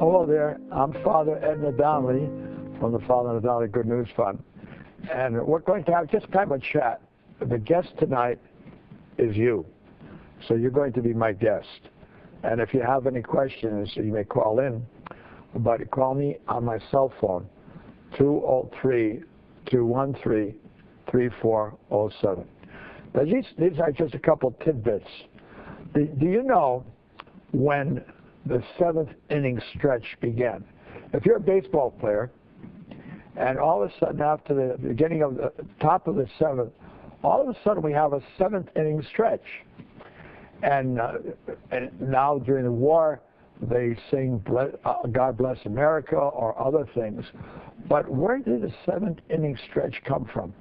Hello there, I'm Father Edna Donnelly from the Father Edna Donnelly Good News Fund. And we're going to have just kind of a chat. The guest tonight is you. So you're going to be my guest. And if you have any questions, you may call in. But call me on my cell phone, 203-213-3407. Now, these are just a couple tidbits. Do you know when the seventh inning stretch began? If you're a baseball player, and all of a sudden after the beginning of the top of the seventh, all of a sudden we have a seventh inning stretch. And now during the war, they sing God Bless America or other things. But where did the seventh inning stretch come from?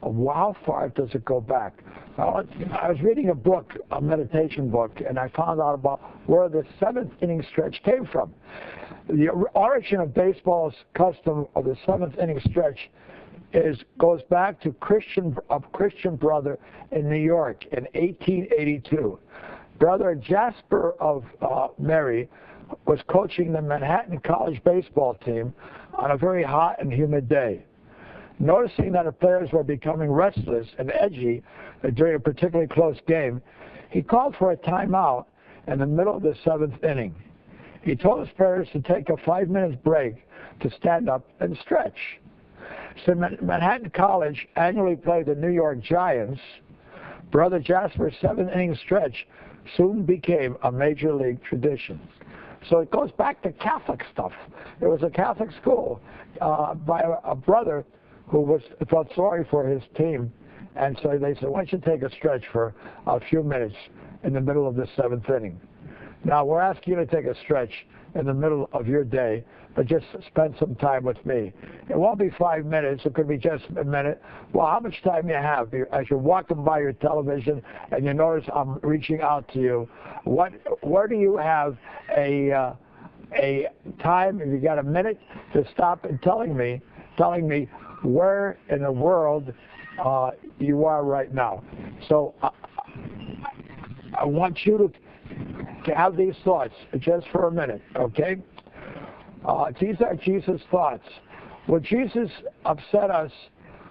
How far does it go back? I was reading a book, a meditation book, and I found out about where the seventh inning stretch came from. The origin of baseball's custom of the seventh inning stretch goes back to a Christian brother in New York in 1882. Brother Jasper of Mary was coaching the Manhattan College baseball team on a very hot and humid day. Noticing that the players were becoming restless and edgy during a particularly close game, he called for a timeout in the middle of the seventh inning. He told his players to take a 5-minute break to stand up and stretch. So Manhattan College annually played the New York Giants. Brother Jasper's 7-inning stretch soon became a major league tradition. So it goes back to Catholic stuff. There was a Catholic school by a brother who felt sorry for his team, and so they said, why don't you take a stretch for a few minutes in the middle of the seventh inning? Now, we're asking you to take a stretch in the middle of your day, but just spend some time with me. It won't be 5 minutes. It could be just a minute. Well, how much time you have? As you're walking by your television and you notice I'm reaching out to you, where do you have a time, if you got a minute, to stop and telling me where in the world you are right now? So I want you to have these thoughts just for a minute, okay? These are Jesus' thoughts. Would Jesus upset us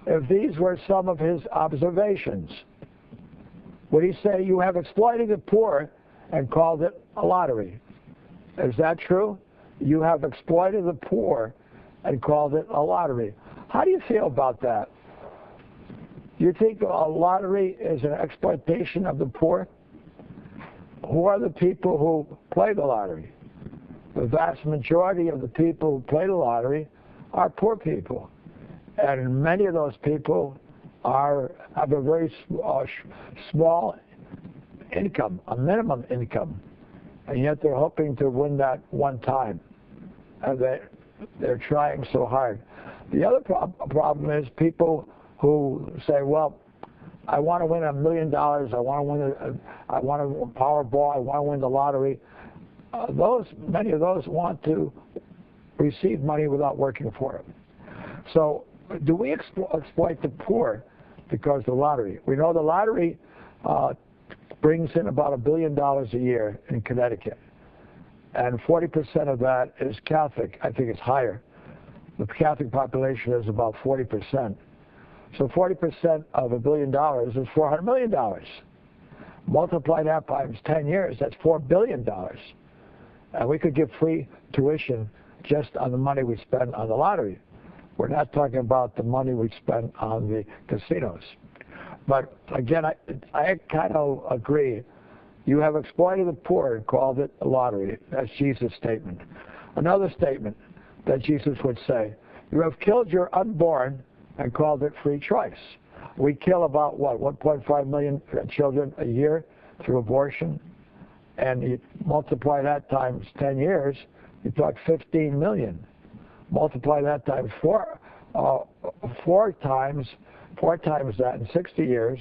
if these were some of his observations? Would he say, you have exploited the poor and called it a lottery? Is that true? You have exploited the poor and called it a lottery. How do you feel about that? You think a lottery is an exploitation of the poor? Who are the people who play the lottery? The vast majority of the people who play the lottery are poor people. And many of those people have a very small income, a minimum income. And yet they're hoping to win that one time. And they're trying so hard. The other problem is people who say, well, I want to win $1 million. I want to win Powerball. I want to win the lottery. Many of those want to receive money without working for it. So, do we exploit the poor because of the lottery? We know the lottery brings in about $1 billion a year in Connecticut, and 40% of that is Catholic. I think it's higher. The Catholic population is about 40%. So 40% of $1 billion is $400 million. Multiply that times 10 years, that's $4 billion. And we could give free tuition just on the money we spend on the lottery. We're not talking about the money we spend on the casinos. But again, I kind of agree. You have exploited the poor and called it a lottery. That's Jesus' statement. Another statement that Jesus would say, you have killed your unborn and called it free choice. We kill about, 1.5 million children a year through abortion. And you multiply that times 10 years, you talk 15 million. Multiply that times four times that in 60 years,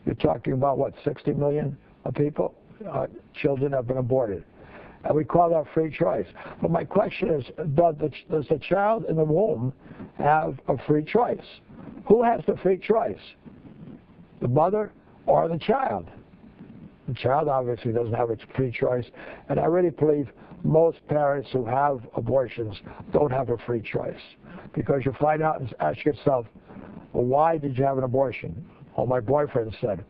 you're talking about, 60 million people? Children have been aborted. And we call that free choice. But my question is, does the child in the womb have a free choice? Who has the free choice? The mother or the child? The child obviously doesn't have its free choice, and I really believe most parents who have abortions don't have a free choice, because you find out and ask yourself, well, why did you have an abortion? Oh, my boyfriend said,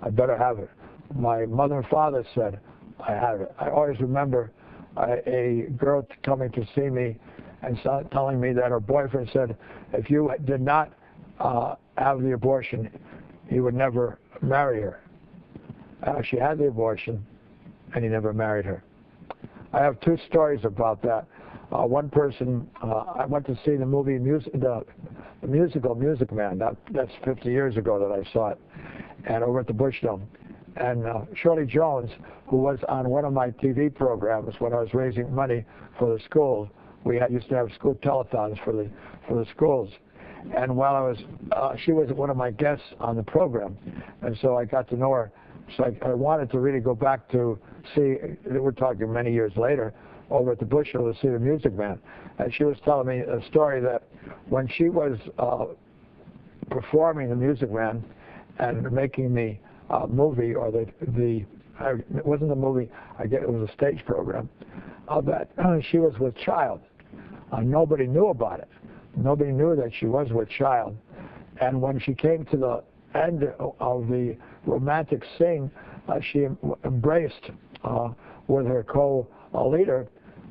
I better have it. My mother and father said, I have it. I always remember a girl coming to see me and telling me that her boyfriend said, if you did not have the abortion, he would never marry her. She had the abortion, and he never married her. I have two stories about that. One person, I went to see the movie, the musical Music Man. That's 50 years ago that I saw it, and over at the Bushdome. And Shirley Jones, who was on one of my TV programs when I was raising money for the schools, we used to have school telethons for the schools. And while I was, she was one of my guests on the program, and so I got to know her. So I wanted to really go back to see, we're talking many years later, over at the Bushdome to see the Music Man. And she was telling me a story that when she was performing the Music Man and making the movie, or it wasn't a movie, I guess it was a stage program, that she was with child. Nobody knew about it. Nobody knew that she was with child. And when she came to the end of the romantic scene, she embraced with her co-leader,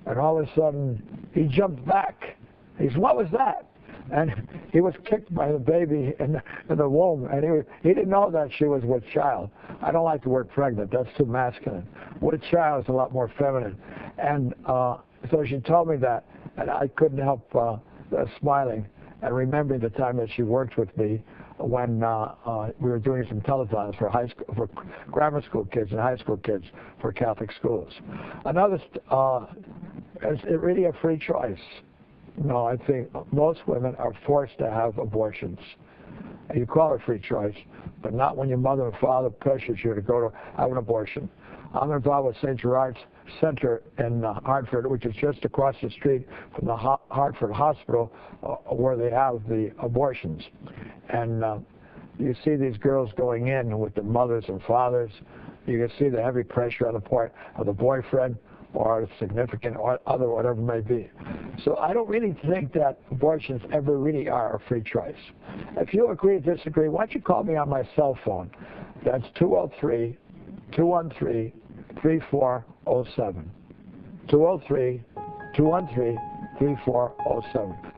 and all of a sudden he jumped back. He said, what was that? And he was kicked by the baby in the womb, and he didn't know that she was with child. I don't like the word pregnant, that's too masculine. With child is a lot more feminine. And so she told me that, and I couldn't help smiling and remembering the time that she worked with me when we were doing some telethons for grammar school kids and high school kids for Catholic schools. Another, is it really a free choice? No, I think most women are forced to have abortions. And you call it free choice, but not when your mother and father pressures you to go to have an abortion. I'm involved with St. Gerard's Center in Hartford, which is just across the street from the Hartford Hospital where they have the abortions. And you see these girls going in with their mothers and fathers. You can see the heavy pressure on the part of the boyfriend or a significant other, whatever it may be. So I don't really think that abortions ever really are a free choice. If you agree or disagree, why don't you call me on my cell phone? That's 203-213-3407. 203-213-3407.